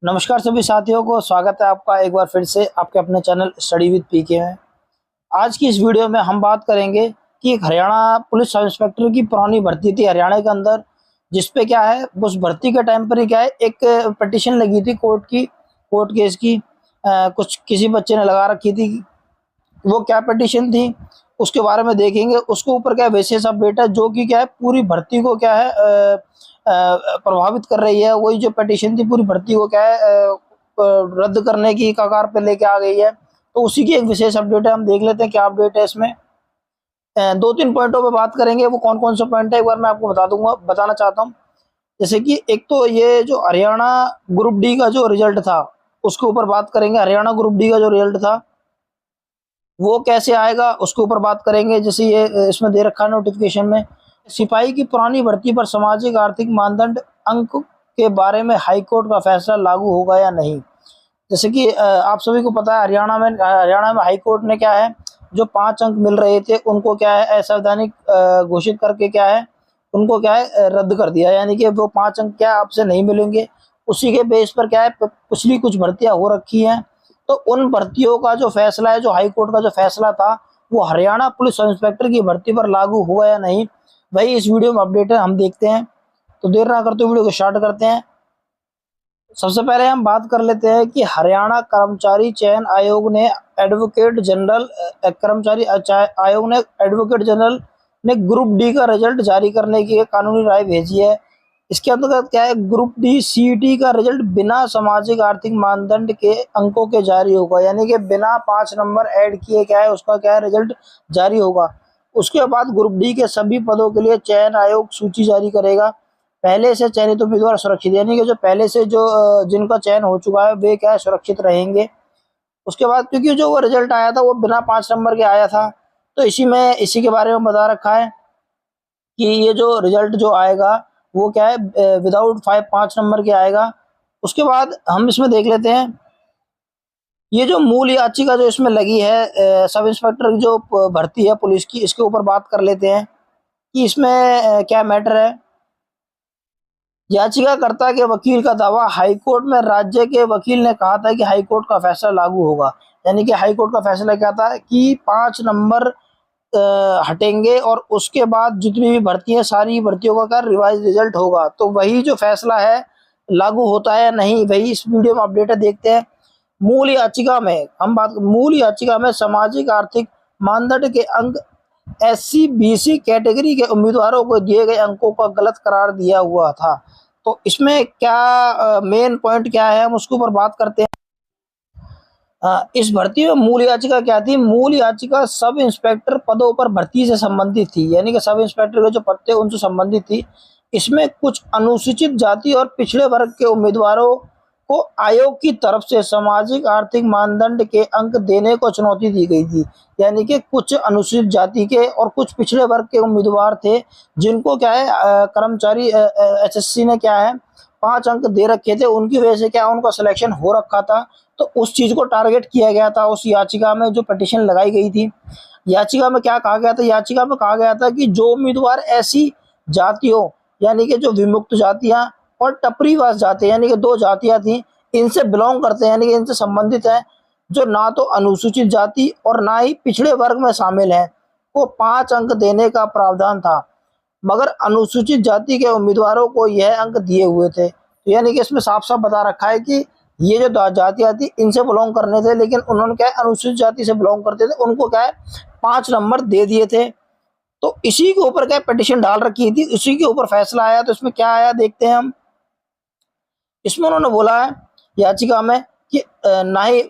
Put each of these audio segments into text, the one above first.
नमस्कार सभी साथियों को, स्वागत है आपका एक बार फिर से आपके अपने चैनल स्टडी विद पीके में। आज की इस वीडियो में हम बात करेंगे कि एक हरियाणा पुलिस सब इंस्पेक्टर की पुरानी भर्ती थी हरियाणा के अंदर, जिसपे क्या है उस भर्ती के टाइम पर ही क्या है एक पिटीशन लगी थी कोर्ट केस की। कुछ किसी बच्चे ने लगा रखी थी। वो क्या पिटीशन थी उसके बारे में देखेंगे। उसके ऊपर क्या विशेष अपडेट है जो कि क्या है पूरी भर्ती को क्या है प्रभावित कर रही है। वही जो पिटीशन थी पूरी भर्ती को क्या है रद्द करने की कगार पे लेके आ गई है। तो उसी की एक विशेष अपडेट है, हम देख लेते हैं क्या अपडेट है इसमें। दो तीन पॉइंटों पे बात करेंगे। वो कौन कौन से पॉइंट है एक बार मैं आपको बताना चाहता हूँ। जैसे कि एक तो ये जो हरियाणा ग्रुप डी का जो रिजल्ट था उसके ऊपर बात करेंगे। हरियाणा ग्रुप डी का जो रिजल्ट था वो कैसे आएगा उसके ऊपर बात करेंगे। जैसे ये इसमें दे रखा है नोटिफिकेशन में, सिपाही की पुरानी भर्ती पर सामाजिक आर्थिक मानदंड अंक के बारे में हाईकोर्ट का फैसला लागू होगा या नहीं। जैसे कि आप सभी को पता है हरियाणा में हाईकोर्ट ने क्या है जो 5 अंक मिल रहे थे उनको क्या है असंवैधानिक घोषित करके क्या है उनको क्या है रद्द कर दिया। यानी कि वो 5 अंक क्या आपसे नहीं मिलेंगे। उसी के बेस पर क्या है पिछली कुछ भर्तियां हो रखी हैं, तो उन भर्तियों का जो फैसला है, जो हाईकोर्ट का जो फैसला था वो हरियाणा पुलिस सब इंस्पेक्टर की भर्ती पर लागू हुआ या नहीं, वही इस वीडियो में अपडेट है, हम देखते हैं। तो देर ना करते वीडियो को स्टार्ट करते हैं। सबसे पहले हम बात कर लेते हैं कि हरियाणा कर्मचारी चयन आयोग ने एडवोकेट जनरल ने ग्रुप डी का रिजल्ट जारी करने की एक कानूनी राय भेजी है। इसके अंतर्गत क्या है ग्रुप डी सीईटी का रिजल्ट बिना सामाजिक आर्थिक मानदंड के अंकों के जारी होगा। यानी कि बिना 5 नंबर ऐड किए क्या है उसका क्या है रिजल्ट जारी होगा। उसके बाद ग्रुप डी के सभी पदों के लिए चयन आयोग सूची जारी करेगा। पहले से चयनित उम्मीदवार सुरक्षित, यानी कि जो पहले से जो जिनका चयन हो चुका है वे क्या है सुरक्षित रहेंगे। उसके बाद क्योंकि जो वो रिजल्ट आया था वो बिना 5 नंबर के आया था, तो इसी के बारे में बता रखा है कि ये जो रिजल्ट जो आएगा वो क्या है विदाउट 5 नंबर के आएगा। उसके बाद हम इसमें देख लेते हैं ये जो मूल याचिका जो इसमें लगी है सब इंस्पेक्टर की जो भर्ती है पुलिस की, इसके ऊपर बात कर लेते हैं कि इसमें क्या मैटर है। याचिकाकर्ता के वकील का दावा, हाईकोर्ट में राज्य के वकील ने कहा था कि हाईकोर्ट का फैसला लागू होगा। यानी कि हाईकोर्ट का फैसला क्या था कि 5 नंबर हटेंगे और उसके बाद जितनी भी भर्तियां सारी भर्तियों का रिवाइज रिजल्ट होगा। तो वही जो फैसला है लागू होता है या नहीं, वही इस वीडियो में अपडेट है, देखते हैं। मूल याचिका में सामाजिक आर्थिक मानदंड के अंक SC BC कैटेगरी के उम्मीदवारों को दिए गए अंकों का गलत करार दिया हुआ था। तो इसमें क्या मेन पॉइंट क्या है हम उसके ऊपर बात करते हैं। इस भर्ती में मूल याचिका क्या थी। मूल याचिका सब इंस्पेक्टर पदों पर भर्ती से संबंधित थी। यानी कि सब इंस्पेक्टर के जो पद थे उनसे संबंधित थी। इसमें कुछ अनुसूचित जाति और पिछड़े वर्ग के उम्मीदवारों को आयोग की तरफ से सामाजिक आर्थिक मानदंड के अंक देने को चुनौती दी गई थी। यानी कि कुछ अनुसूचित जाति के और कुछ पिछड़े वर्ग के उम्मीदवार थे जिनको क्या है कर्मचारी SSC ने क्या है 5 अंक दे रखे थे, उनकी वजह से क्या उनका सिलेक्शन हो रखा था। तो उस चीज को टारगेट किया गया था उस याचिका में जो पिटीशन लगाई गई थी। याचिका में क्या कहा गया था, याचिका में कहा गया था कि जो उम्मीदवार ऐसी जातियों यानी कि जो विमुक्त जातियां और टपरीवास जाति यानी कि 2 जातियां थी इनसे बिलोंग करते हैं, यानी कि इनसे संबंधित है, जो ना तो अनुसूचित जाति और ना ही पिछड़े वर्ग में शामिल है, को 5 अंक देने का प्रावधान था। मगर अनुसूचित जाति के उम्मीदवारों को यह अंक दिए हुए थे। तो यानी कि इसमें साफ साफ बता रखा है कि ये जो जातियां थी इनसे बिलोंग करने थे, लेकिन उन्होंने क्या है अनुसूचित जाति से बिलोंग करते थे, उनको क्या है 5 नंबर दे दिए थे। तो इसी के ऊपर क्या पिटीशन डाल रखी थी, इसी के ऊपर फैसला आया। तो इसमें क्या आया देखते हैं हम। इसमें उन्होंने बोला है याचिका में कि ना ही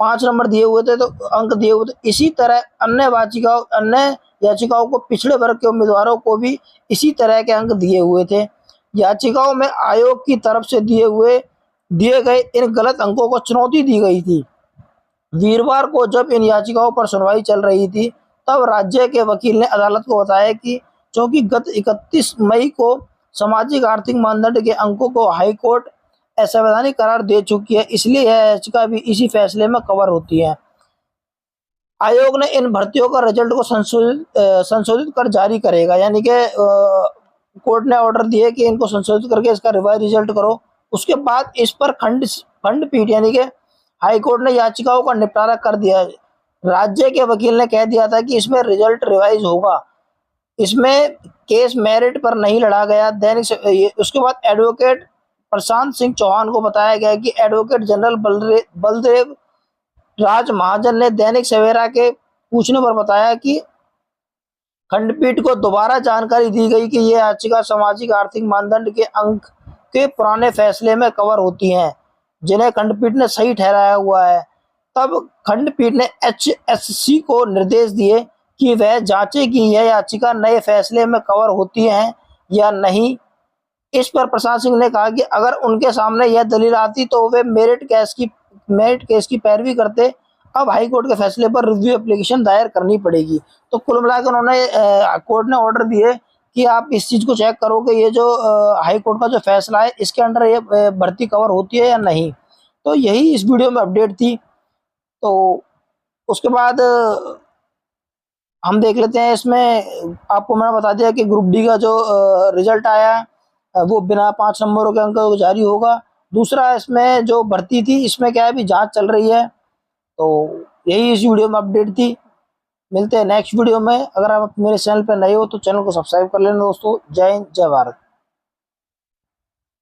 5 नंबर दिए हुए थे तो अंक दिए हुए थे, इसी तरह अन्य याचिकाओं को पिछड़े वर्ग के उम्मीदवारों को भी इसी तरह के अंक दिए हुए थे। याचिकाओं में आयोग की तरफ से दिए गए इन गलत अंकों को चुनौती दी गई थी। वीरवार को जब इन याचिकाओं पर सुनवाई चल रही थी तब राज्य के वकील ने अदालत को बताया कि चूंकि गत 31 मई को सामाजिक आर्थिक मानदंड के अंकों को हाईकोर्ट असंवैधानिक करार दे चुकी है, इसलिए यह याचिका भी इसी फैसले में कवर होती है। आयोग ने इन भर्तियों का रिजल्ट को संशोधित कर जारी करेगा। यानी कि कोर्ट ने ऑर्डर दिए कि इनको संशोधित करके इसका रिवाइज रिजल्ट करो। उसके बाद इस पर खंडपीठ यानी कि हाई कोर्ट ने याचिकाओं का निपटारा कर दिया। राज्य के वकील ने कह दिया था कि इसमें रिजल्ट रिवाइज होगा, इसमें केस मेरिट पर नहीं लड़ा गया। उसके बाद एडवोकेट प्रशांत सिंह चौहान को बताया गया कि एडवोकेट जनरल बलदेव राज महाजन ने दैनिक सवेरा के पूछने पर बताया कि खंडपीठ को दोबारा जानकारी दी गई कि ये याचिका सामाजिक आर्थिक मानदंड के अंक के पुराने फैसले में कवर होती हैं, जिन्हें खंडपीठ ने सही ठहराया हुआ है। तब खंडपीठ ने HSC को निर्देश दिए कि वह जांचे कि यह याचिका नए फैसले में कवर होती है या नहीं। इस पर प्रशांत सिंह ने कहा कि अगर उनके सामने यह दलील आती तो वे मेरिट केस की पैरवी करते। अब हाई कोर्ट के फैसले पर रिव्यू एप्लीकेशन दायर करनी पड़ेगी। तो कुल मिलाकर उन्होंने कोर्ट ने ऑर्डर दिए कि आप इस चीज को चेक करो कि ये जो हाई कोर्ट का जो फैसला है इसके अंडर ये भर्ती कवर होती है या नहीं। तो यही इस वीडियो में अपडेट थी। तो उसके बाद हम देख लेते हैं, इसमें आपको मैंने बता दिया कि ग्रुप डी का जो रिजल्ट आया है वो बिना 5 नंबरों के अंक जारी होगा। दूसरा इसमें जो भर्ती थी इसमें क्या है, अभी जांच चल रही है। तो यही इस वीडियो में अपडेट थी। मिलते हैं नेक्स्ट वीडियो में। अगर आप मेरे चैनल पर नए हो तो चैनल को सब्सक्राइब कर लेना दोस्तों। जय हिंद, जय भारत।